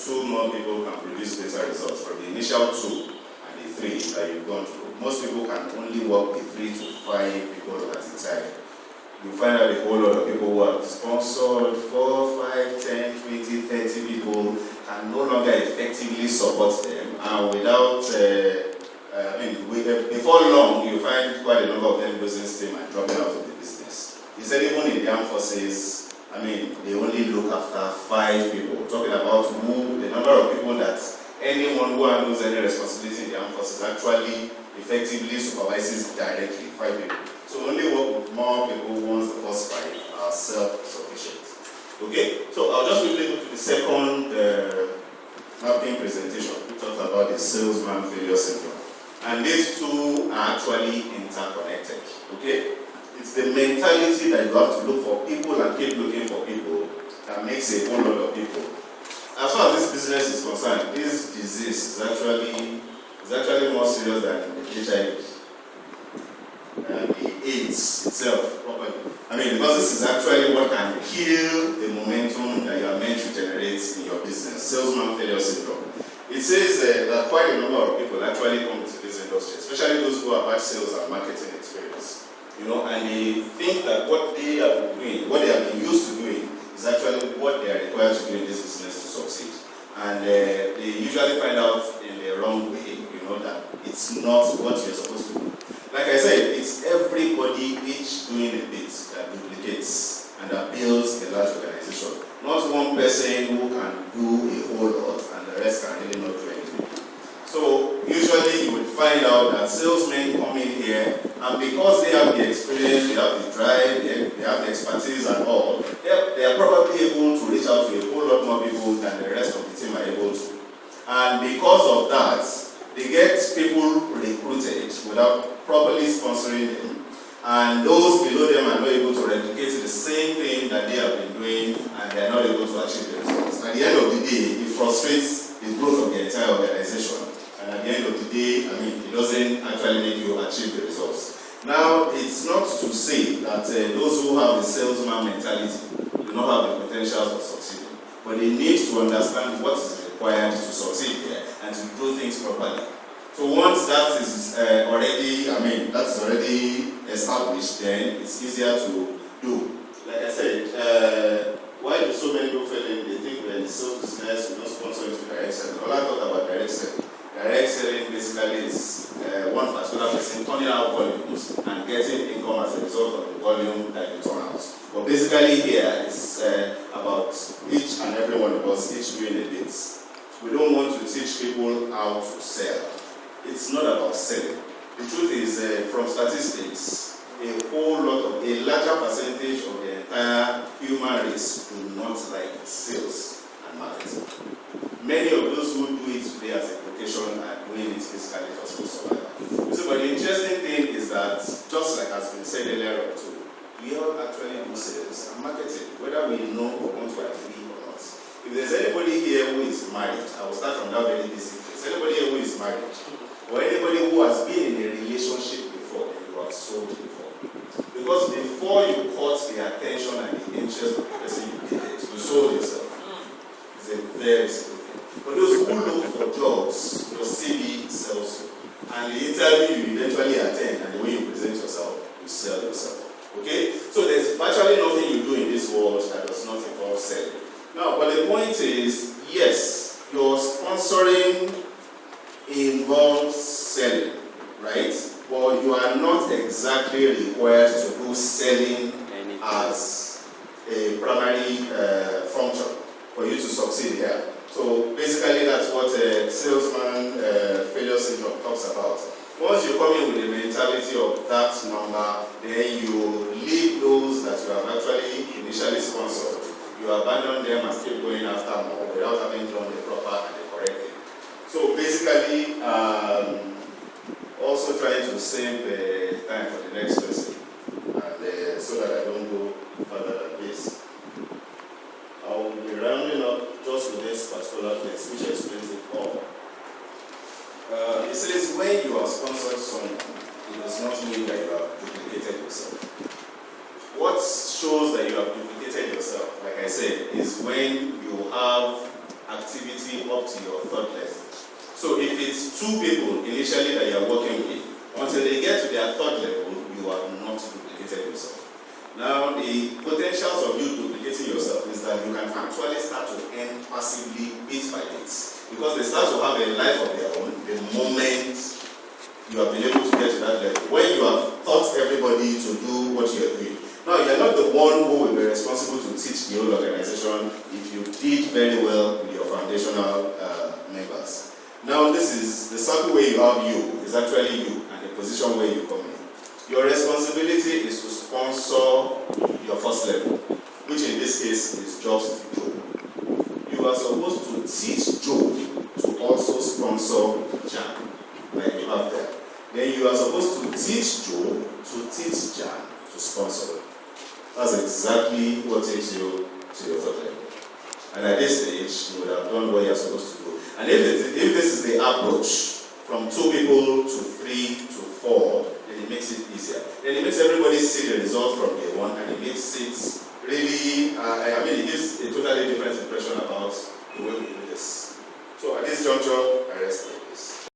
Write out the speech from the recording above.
2 more people can produce better results from the initial 2 and the 3 that you've gone through. Most people can only work with 3 to 5 people at a time. You find out a whole lot of people who have sponsored 4, 5, 10, 20, 30 people can no longer effectively support them, and without, before long, you find quite a number of them losing steam and dropping out of the business. You said even in the armed forces, they only look after 5 people. Talking about the number of people that anyone who handles any responsibility in the armed forces actually effectively supervises directly, 5 people. So only work with more people once the first 5 are self-sufficient. Okay? So I'll just quickly go to the second napkin presentation. We talked about the salesman failure syndrome. And these two are actually interconnected. Okay? It's the mentality that you have to look for people and keep looking for people that makes a whole lot of people. As far as this business is concerned, this disease is actually more serious than HIV. The AIDS itself, properly. Because this is actually what can kill the momentum that you are meant to generate in your business. Salesman failure syndrome. It says that quite a number of people actually come into this industry, especially those who have had sales and marketing experience. And they think that what they have been doing, what they have been used to doing, is actually what they are required to do in this business to succeed. And they usually find out in the wrong way, that it's not what you're supposed to do. Like I said, it's everybody each doing a bit that duplicates and that builds a large organization. Not one person who can do a whole lot and the rest can really not do anything. So usually you would find out that salesmen come in here, and because they have the experience, they have the drive, they have the expertise and all, they are probably able to reach out to a whole lot more people than the rest of the team are able to. And because of that, they get people recruited without properly sponsoring them. And those below them are not able to replicate the same thing that they have been doing, and they are not able to achieve the results. At the end of the day, it frustrates the growth of the entire organization. And at the end of the day, it doesn't actually make you achieve the results. Now, it's not to say that those who have the salesman mentality do not have the potential for succeeding. But they need to understand what is required to succeed here and to do things properly. So once that is already established, then it's easier to do. Like I said, why do so many people fail in? They think we're in the sales business, we don't sponsor into direct selling. All I talk about direct selling. Direct selling basically is one particular person turning out volumes and getting income as a result of the volume that you turn out. But basically here, it's about each and every one of us, each doing a bit. We don't want to teach people how to sell. It's not about selling. The truth is, from statistics, a larger percentage of the entire human race do not like sales and marketing. Many of those who do it today as a vocation are doing it basically just for survival. But the interesting thing is that, just like has been said earlier on too, we all actually do sales and marketing, whether we know or want to agree or not. If there's anybody here who is married, I will start from that very basic case. Anybody here who is married, or anybody who has been in a relationship before, and you have sold before. Because before you caught the attention and the interest of the person you dated, you sold yourself. It's a very simple thing. For those who look for jobs, your CV sells you. And the interview you eventually attend, and the way you present yourself, you sell yourself. Okay? So there's virtually nothing you do in this world that does not involve selling. Now, but the point is, yes, your sponsoring involves selling, right? But you are not exactly required to do selling as a primary function for you to succeed here. So basically that's what salesman failure syndrome talks about. Once you come in with the mentality of that number, then you leave those that you have actually initially sponsored. You abandon them and keep going after more without having done the proper and the correct thing. So basically, also trying to save time for the next person, and so that I don't go further than this. I will be rounding up just with this particular place, which explains it all. It says when you have sponsored someone, it does not mean that you have duplicated yourself. What shows that you have duplicated yourself, like I said, is when you have activity responsibility up to your third level. So if it's 2 people initially that you are working with, until they get to their third level, you are not duplicated yourself. Now, the potentials of you duplicating yourself is that you can actually start to earn passively bit by bit, because they start to have a life of their own the moment you have been able to get to that level, when you have taught everybody to do what you are doing. Now, you are not the one who will be responsible to teach the whole organization if you did very well with your foundational members. Now, this is the circle where you have you, is actually you, and the position where you come in. Your responsibility is to sponsor your first level, which in this case is just Joe. You are supposed to teach Joe to also sponsor Jan, like you have there. Then you are supposed to teach Joe to teach Jan to sponsor them. That's exactly what takes you to your third level. And at this stage, you would have done what you're supposed to do. And if this is the approach, from 2 people to 3 to 4, then it makes it easier. Then it makes everybody see the result from day one, and it makes it really, it gives a totally different impression about the way we do this. So at this juncture, I rest like this.